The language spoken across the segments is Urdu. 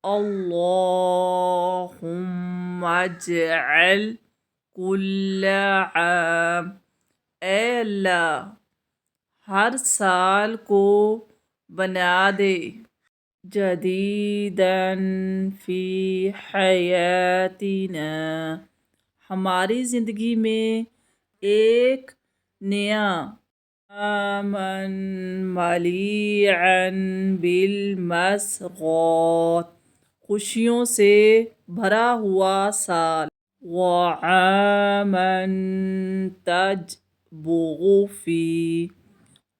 اللہم اجعل کل عام، اے اللہ ہر سال کو بنا دے جدیداً فی حیاتنا، ہماری زندگی میں ایک نیا، عاماً ملیعاً بالمسرات، خوشیوں سے بھرا ہوا سال، وعاماً تجبغ فیہ،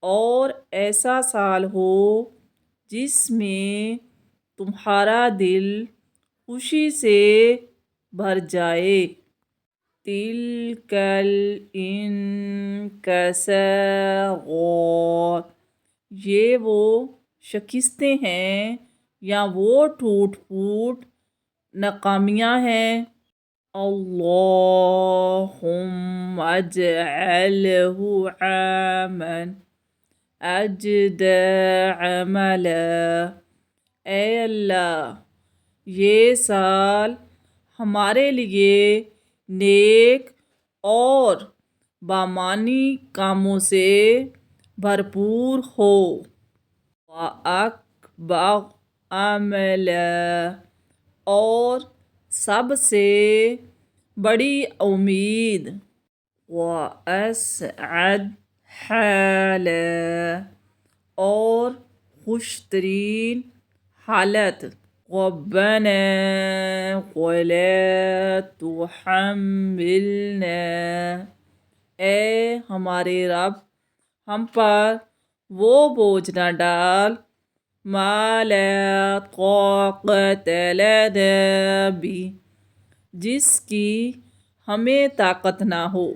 اور ایسا سال ہو جس میں تمہارا دل خوشی سے بھر جائے۔ تلک الانکسارات، یہ وہ شکستیں ہیں یا وہ ٹوٹ پھوٹ ناکامیاں ہیں۔ اللہم اجعلہ عاما اجد عملا، اے اللہ یہ سال ہمارے لیے نیک اور بامعنی کاموں سے بھرپور ہو۔ وَأَکْبَرَ عَمَلًا، اور سب سے بڑی امید۔ وَأَسْعَدَ حَالًا، اور خوش ترین حالت۔ رَبَّنَا وَلَا تُحَمِّلْنَا، اے ہمارے رب ہم پر وہ بوجھ نہ ڈال ما لا طاقت لنا بہ، جس کی ہمیں طاقت نہ ہو۔